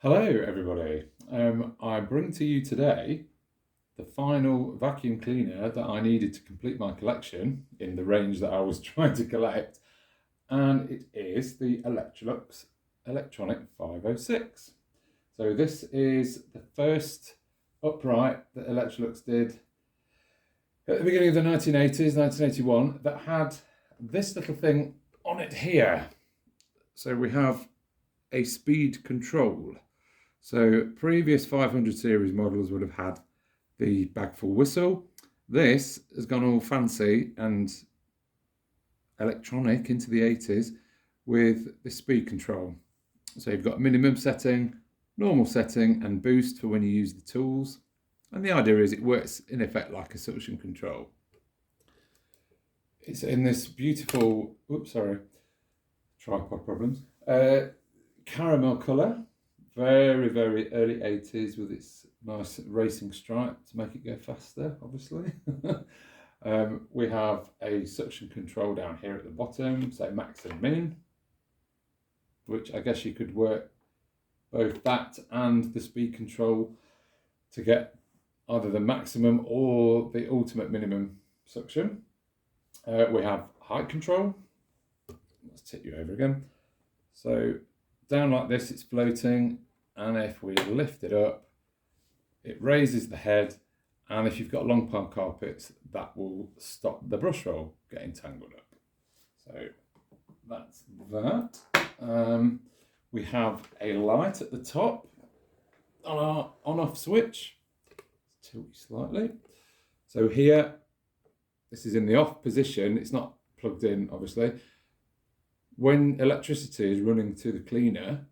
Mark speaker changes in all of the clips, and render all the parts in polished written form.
Speaker 1: Hello everybody, I bring to you today the final vacuum cleaner that I needed to complete my collection in the range that I was trying to collect, and it is the Electrolux Electronic 506. So this is the first upright that Electrolux did at the beginning of the 1980s, 1981, that had this little thing on it here. So we have a speed control. So previous 500 series models would have had the bagful whistle. This has gone all fancy and electronic into the 80s with the speed control. So you've got minimum setting, normal setting, and boost for when you use the tools. And the idea is it works in effect like a suction control. It's in this beautiful, tripod problems, caramel colour. Very, very early 80s with its nice racing stripe to make it go faster, obviously. We have a suction control down here at the bottom, so max and min, which I guess you could work both that and the speed control to get either the maximum or the ultimate minimum suction. We have height control. Let's tip you over again. So down like this, it's floating, and if we lift it up, it raises the head, and if you've got long palm carpets, that will stop the brush roll getting tangled up. So that's that. We have a light at the top on our on-off switch. Let's tilt you slightly. So here, this is in the off position. It's not plugged in, obviously. When electricity is running to the cleaner,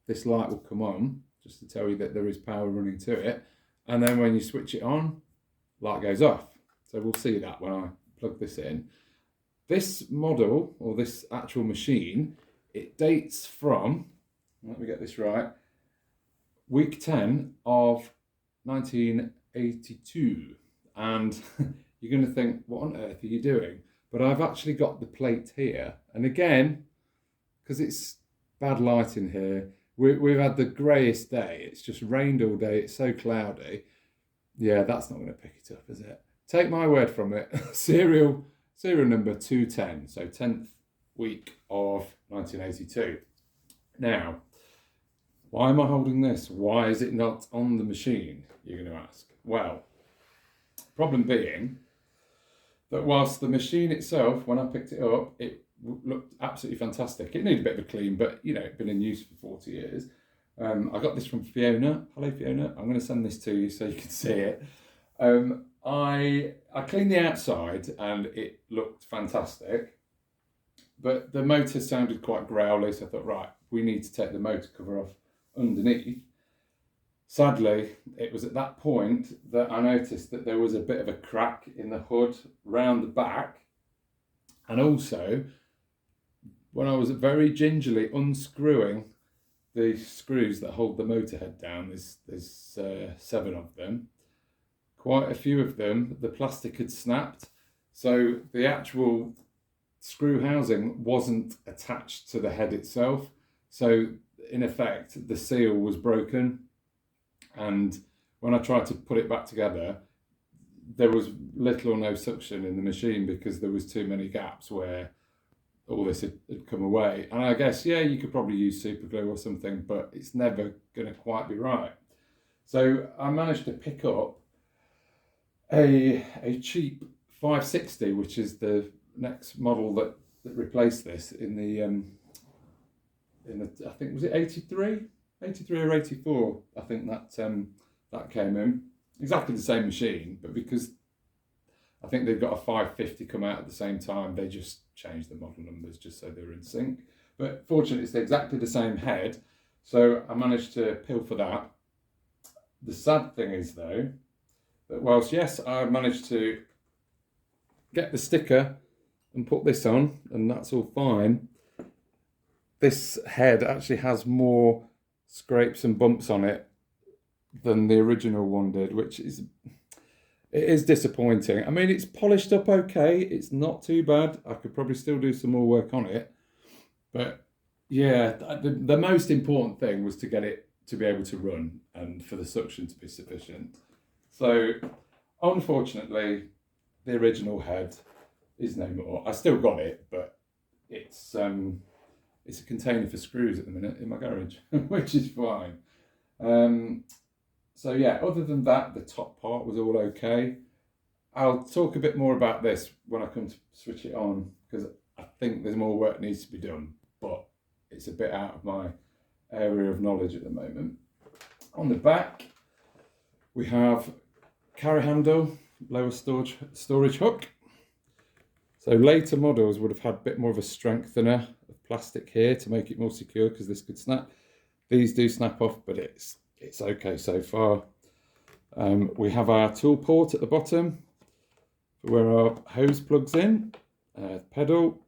Speaker 1: this light will come on just to tell you that there is power running to it. And then when you switch it on, light goes off. So we'll see that when I plug this in. This model, or this actual machine, it dates from, let me get this right, week 10 of 1982. And you're going to think, what on earth are you doing? But I've actually got the plate here. And again, because it's bad light in here, we've had the greyest day. It's just rained all day. It's so cloudy. Yeah, that's not going to pick it up, is it? Take my word from it. Serial number 210. So 10th week of 1982. Now, why am I holding this? Why is it not on the machine? You're going to ask. Well, problem being that whilst the machine itself, when I picked it up, it looked absolutely fantastic. It needed a bit of a clean, but it's been in use for 40 years. I got this from Fiona. Hello, Fiona. I'm going to send this to you so you can see it. I cleaned the outside and it looked fantastic, but the motor sounded quite growly, so I thought, right, we need to take the motor cover off underneath. Sadly, it was at that point that I noticed that there was a bit of a crack in the hood round the back. And also, when I was very gingerly unscrewing the screws that hold the motor head down, there's 7 of them, quite a few of them, the plastic had snapped. So the actual screw housing wasn't attached to the head itself. So in effect, the seal was broken. And when I tried to put it back together, there was little or no suction in the machine because there was too many gaps where all this had come away. And I guess, yeah, you could probably use super glue or something, but it's never going to quite be right. So I managed to pick up a cheap 560, which is the next model that replaced this in the I think, was it 83? 83 or 84, I think that came in. Exactly the same machine, but because I think they've got a 550 come out at the same time, they just changed the model numbers just so they're in sync. But fortunately, it's exactly the same head, so I managed to pilfer that. The sad thing is, though, that whilst, yes, I managed to get the sticker and put this on, and that's all fine, this head actually has more scrapes and bumps on it than the original one did, which is disappointing. I mean, it's polished up okay. It's not too bad. I could probably still do some more work on it. But yeah, the most important thing was to get it to be able to run and for the suction to be sufficient. So unfortunately, the original head is no more. I still got it, but it's a container for screws at the minute in my garage, which is fine. So yeah, other than that, the top part was all okay. I'll talk a bit more about this when I come to switch it on, because I think there's more work needs to be done, but it's a bit out of my area of knowledge at the moment. On the back, we have carry handle, lower storage hook. So later models would have had a bit more of a strengthener of plastic here to make it more secure, because this could snap. These do snap off, but it's okay so far. We have our tool port at the bottom for where our hose plugs in, pedal.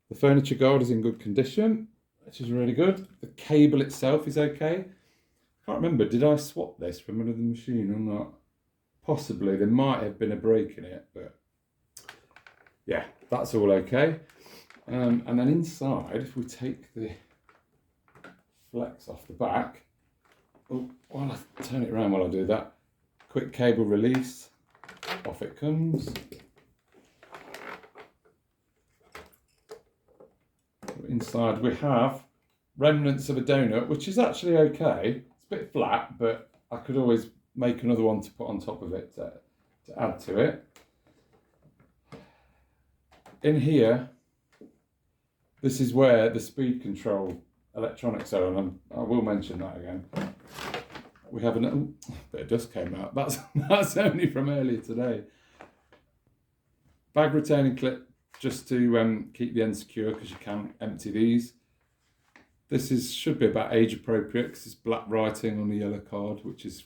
Speaker 1: The furniture guard is in good condition, which is really good. The cable itself is okay. I can't remember, did I swap this from another machine or not? Possibly, there might have been a break in it, but yeah, that's all okay. And then inside, if we take the flex off the back, while I turn it around while I do that, quick cable release, off it comes. Inside we have remnants of a donut, which is actually okay. It's a bit flat, but I could always make another one to put on top of it to add to it. In here, this is where the speed control electronics are, and I will mention that again. We have a bit of dust came out. That's only from earlier today. Bag retaining clip, just to keep the end secure, because you can empty these. This should be about age appropriate, because it's black writing on the yellow card, which has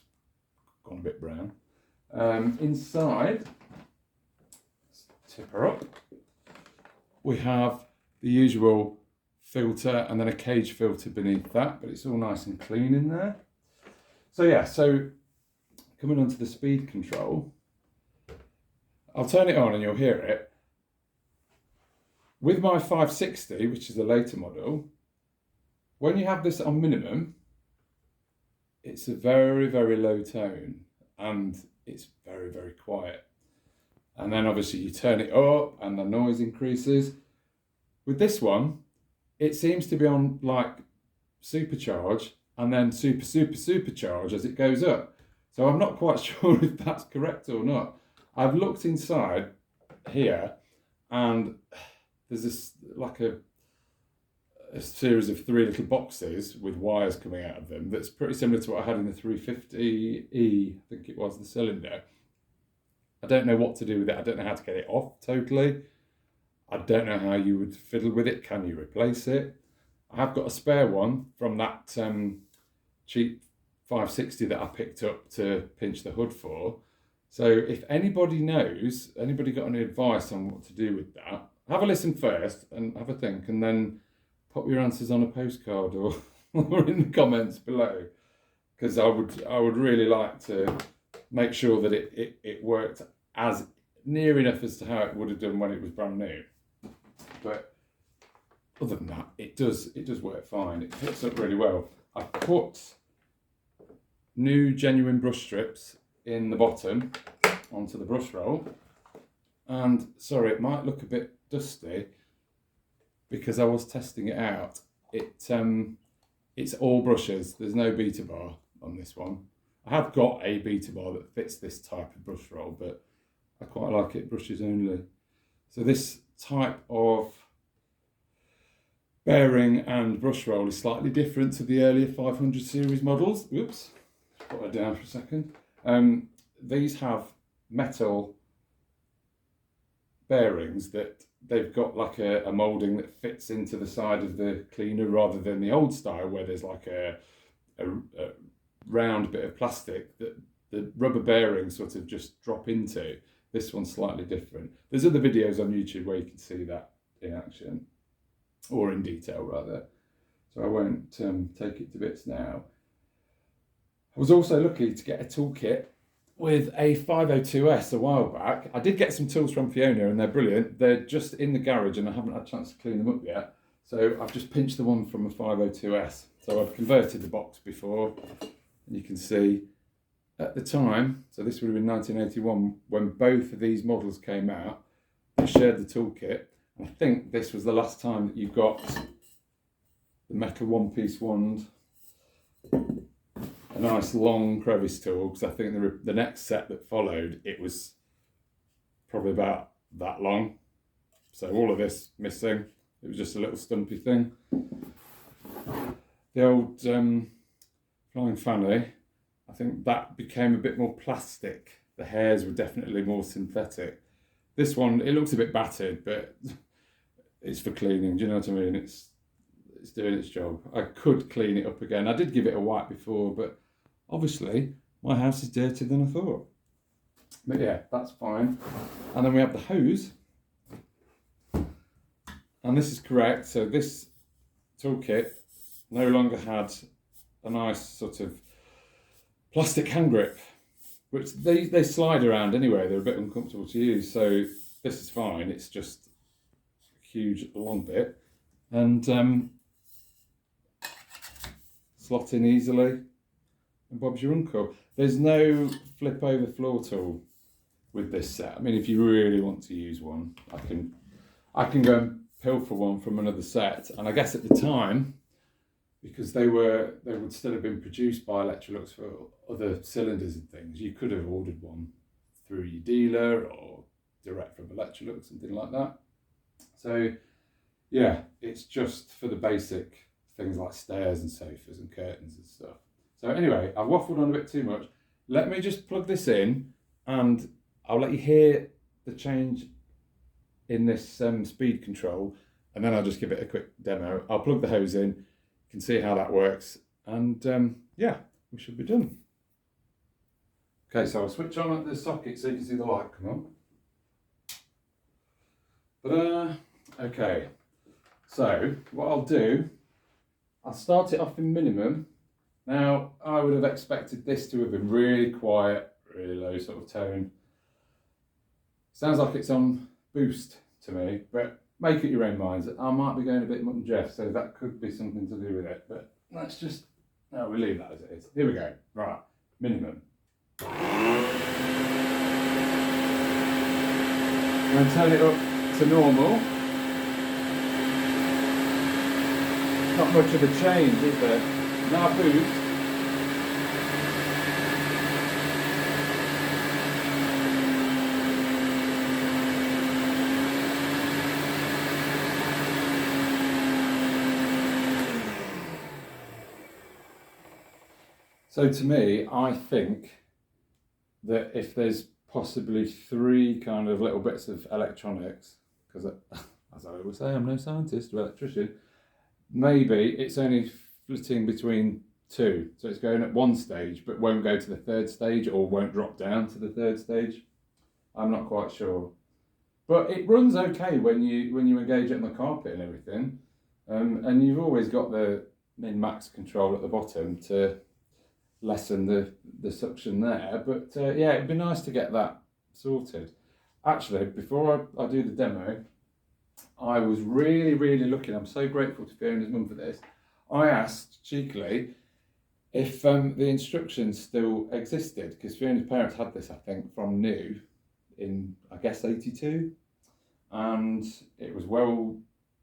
Speaker 1: gone a bit brown. Inside, let's tip her up. We have the usual filter and then a cage filter beneath that, but it's all nice and clean in there. So yeah, so coming on to the speed control, I'll turn it on and you'll hear it. With my 560, which is the later model, when you have this on minimum, it's a very, very low tone and it's very, very quiet. And then obviously you turn it up and the noise increases. With this one, it seems to be on like supercharge and then supercharge as it goes up. So I'm not quite sure if that's correct or not. I've looked inside here and there's this like a series of 3 little boxes with wires coming out of them that's pretty similar to what I had in the 350E, I think it was, the cylinder. I don't know what to do with it. I don't know how to get it off totally. I don't know how you would fiddle with it. Can you replace it? I have got a spare one from that cheap 560 that I picked up to pinch the hood for. So if anybody knows, anybody got any advice on what to do with that, have a listen first and have a think, and then pop your answers on a postcard or in the comments below, because I would really like to make sure that it worked as near enough as to how it would have done when it was brand new. But other than that, it does work fine. It fits up really well. I put new genuine brush strips in the bottom onto the brush roll, and sorry, it might look a bit dusty because I was testing it out. It's all brushes. There's no beta bar on this one. I have got a beta bar that fits this type of brush roll, but I quite like it brushes only. So this type of bearing and brush roll is slightly different to the earlier 500 series models. Oops, put that down for a second. These have metal bearings that they've got like a moulding that fits into the side of the cleaner, rather than the old style where there's like a round bit of plastic that the rubber bearings sort of just drop into. This one's slightly different. There's other videos on YouTube where you can see that in action, or in detail rather. So I won't take it to bits now. I was also lucky to get a toolkit with a 502S a while back. I did get some tools from Fiona and they're brilliant. They're just in the garage and I haven't had a chance to clean them up yet. So I've just pinched the one from a 502S So I've converted the box before, and you can see at the time, so this would have been 1981, when both of these models came out, they shared the toolkit. I think this was the last time that you got the metal one-piece wand, a nice long crevice tool, because I think the next set that followed, it was probably about that long. So all of this missing. It was just a little stumpy thing. The old Flying Fanny, I think that became a bit more plastic. The hairs were definitely more synthetic. This one, it looks a bit battered, but it's for cleaning. Do you know what I mean? It's doing its job. I could clean it up again. I did give it a wipe before, but obviously my house is dirtier than I thought. But yeah, that's fine. And then we have the hose. And this is correct. So this toolkit no longer had a nice sort of plastic hand grip, which they slide around anyway. They're a bit uncomfortable to use. So this is fine. It's just a huge long bit. And slot in easily. And Bob's your uncle. There's no flip over floor tool with this set. I mean, if you really want to use one, I can go and pilfer one from another set. And I guess at the time, because they would still have been produced by Electrolux for other cylinders and things, you could have ordered one through your dealer or direct from Electrolux, something like that. So yeah, it's just for the basic things like stairs and sofas and curtains and stuff. So anyway, I've waffled on a bit too much. Let me just plug this in and I'll let you hear the change in this speed control, and then I'll just give it a quick demo. I'll plug the hose in, you can see how that works, and yeah, we should be done. Okay, so I'll switch on the socket so you can see the light come on. Okay, so what I'll do, I'll start it off in minimum. Now, I would have expected this to have been really quiet, really low sort of tone. Sounds like it's on boost to me, but make it your own minds. I might be going a bit Mutt & Jeff, so that could be something to do with it, but let's just, no, we'll leave that as it is. Here we go. Right, minimum. And turn it up to normal. Not much of a change, is there? Now boost. So to me, I think that if there's possibly 3 kind of little bits of electronics, because as I always say, I'm no scientist or electrician, maybe it's only flitting between 2. So it's going at 1 stage, but won't go to the 3rd stage or won't drop down to the 3rd stage. I'm not quite sure. But it runs okay when you engage it on the carpet and everything. And you've always got the min-max control at the bottom to lessen the suction there, but yeah, it'd be nice to get that sorted. Actually, before I do the demo, I was really looking. I'm so grateful to Fiona's mum for this. I asked cheekily if the instructions still existed, because Fiona's parents had this, I think, from new in, I guess, 82, and it was well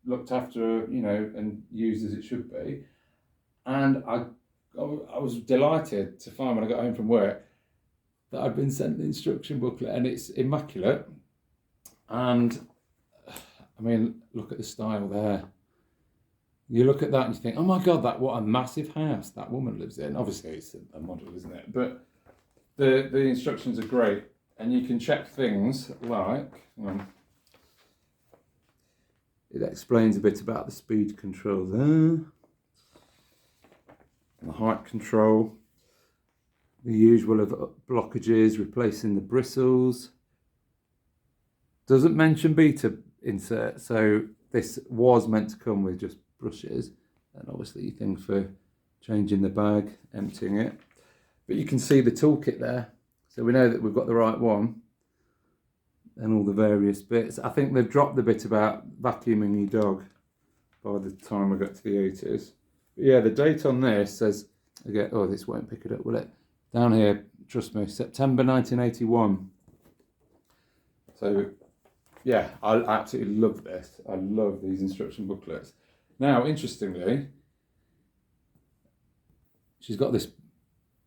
Speaker 1: looked after, you know, and used as it should be. And I was delighted to find when I got home from work that I'd been sent the instruction booklet, and it's immaculate. And I mean, look at the style there. You look at that and you think, oh my God, what a massive house that woman lives in. Obviously it's a model, isn't it? But the instructions are great, and you can check things like, it explains a bit about the speed control there. The height control, the usual of blockages, replacing the bristles. Doesn't mention beta insert, so this was meant to come with just brushes, and obviously things for changing the bag, emptying it. But you can see the toolkit there, so we know that we've got the right one, and all the various bits. I think they've dropped the bit about vacuuming your dog by the time I got to the 80s. Yeah, the date on this says, again, oh, this won't pick it up, will it? Down here, trust me, September 1981. So, yeah, I absolutely love this. I love these instruction booklets. Now, interestingly, she's got this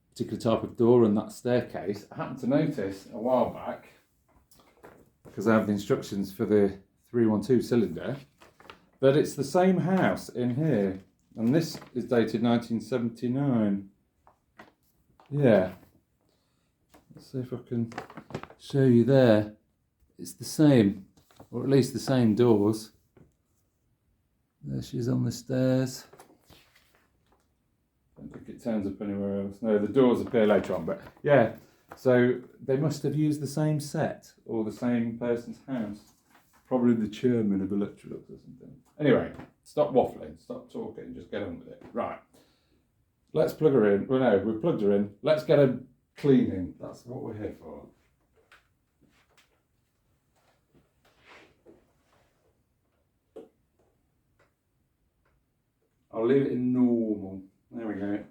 Speaker 1: particular type of door and that staircase. I happened to notice a while back, because I have the instructions for the 312 cylinder, that it's the same house in here. And this is dated 1979. Yeah. Let's see if I can show you there. It's the same, or at least the same doors. There she is on the stairs. Don't think it turns up anywhere else. No, the doors appear later on, but yeah. So they must have used the same set or the same person's house. Probably the chairman of Electrolux or something. Anyway, stop waffling, stop talking, just get on with it. Right. Let's plug her in. Well, no, we've plugged her in. Let's get her cleaning. That's what we're here for. I'll leave it in normal. There we go.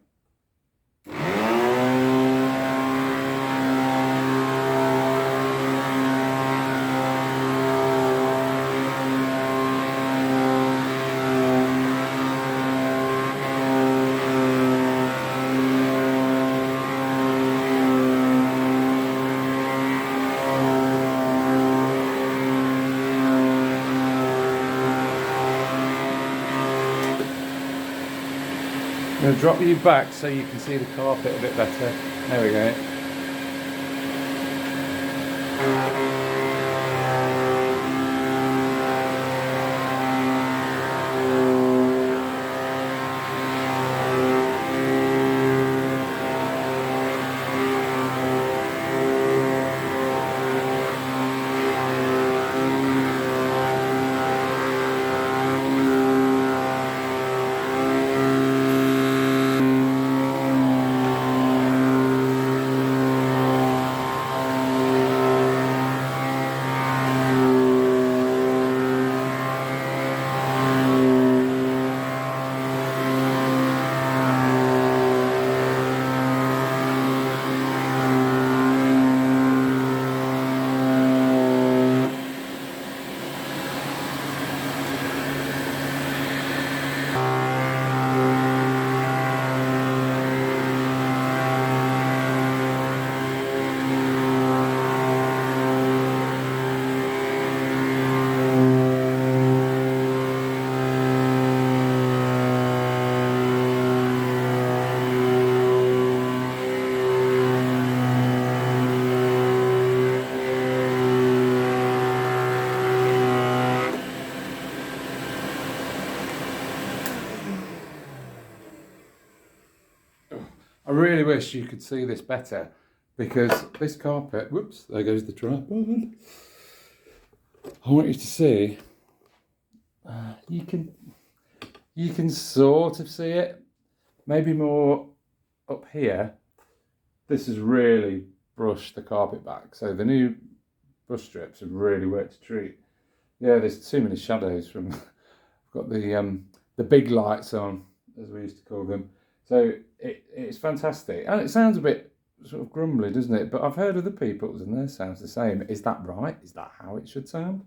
Speaker 1: I'm going to drop you back so you can see the carpet a bit better. There we go. I really wish you could see this better, because this carpet, whoops, there goes the tripod. I want you to see, you can sort of see it, maybe more up here. This has really brushed the carpet back, so the new brush strips have really worked a treat. Yeah, there's too many shadows from, I've got the big lights on, as we used to call them. So it's fantastic. And it sounds a bit sort of grumbly, doesn't it? But I've heard other people's and theirs sounds the same. Is that right? Is that how it should sound?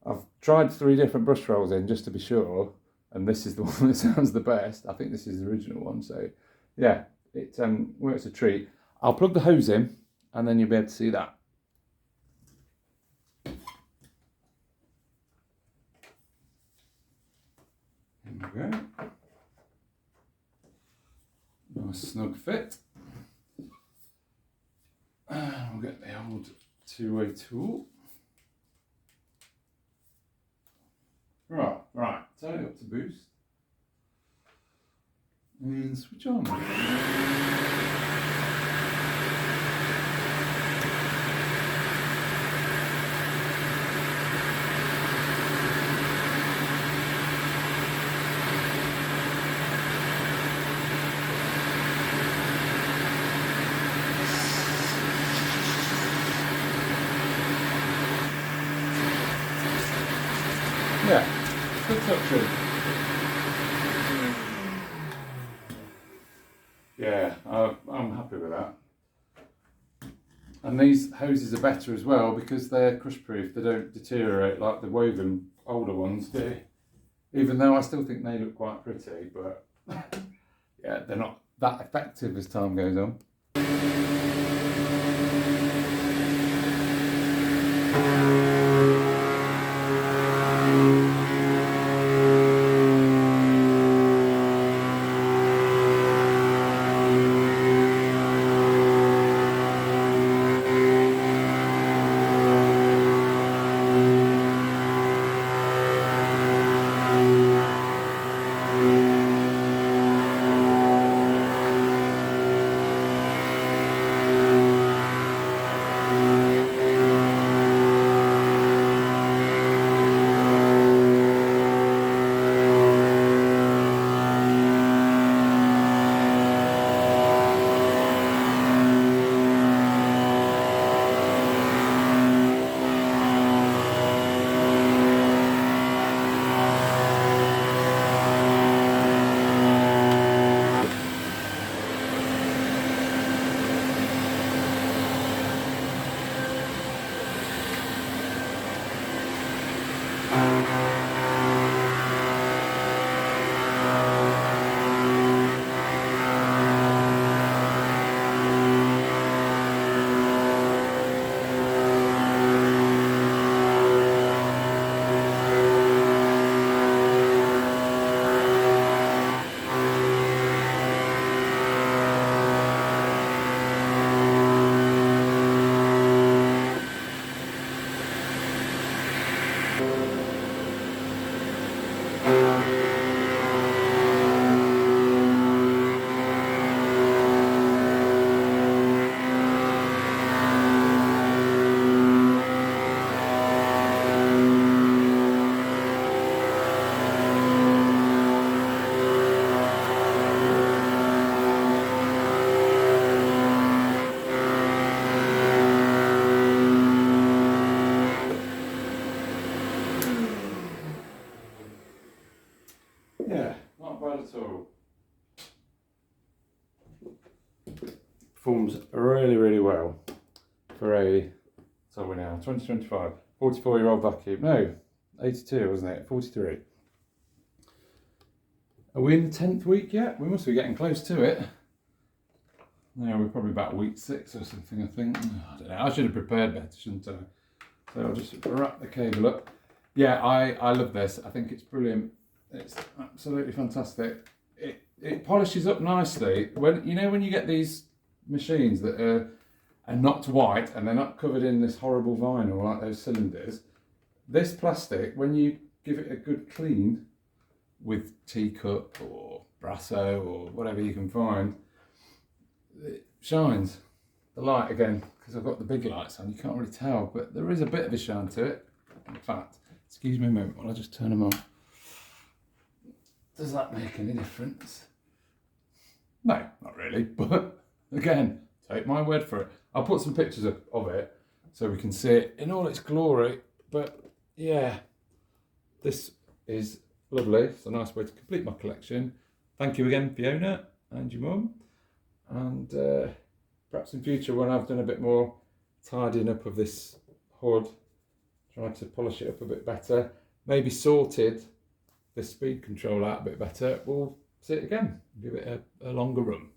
Speaker 1: I've tried 3 different brush rolls in just to be sure, and this is the one that sounds the best. I think this is the original one. So yeah, it works a treat. I'll plug the hose in and then you'll be able to see that. There we go. Nice snug fit. We'll get the old 2-way tool. Right, turn it up to boost. And switch on. Yeah, good touch. yeah, I'm happy with that. And these hoses are better as well because they're crush proof. They don't deteriorate like the woven older ones do. Even though I still think they look quite pretty, but yeah, they're not that effective as time goes on. Yeah, not bad at all. Performs really, really well for a, so we're now 2025, 44-year-old vacuum. No, 82, wasn't it? 43. Are we in the 10th week yet? We must be getting close to it. No, we're probably about week 6 or something, I think. I don't know. I should have prepared better, shouldn't I? So I'll just wrap the cable up. Yeah, I love this. I think it's brilliant. It's absolutely fantastic. It polishes up nicely. When you get these machines that are not white and they're not covered in this horrible vinyl like those cylinders, this plastic, when you give it a good clean with teacup or Brasso or whatever you can find, it shines. The light again, because I've got the big lights on, you can't really tell, but there is a bit of a shine to it. In fact, excuse me a moment while I just turn them off. Does that make any difference? No, not really, but again, take my word for it. I'll put some pictures of it so we can see it in all its glory, but yeah, this is lovely. It's a nice way to complete my collection. Thank you again, Fiona, and your mum, and perhaps in future when I've done a bit more tidying up of this hood, try to polish it up a bit better, maybe sorted the speed control out a bit better, we'll see it again, give it a longer run.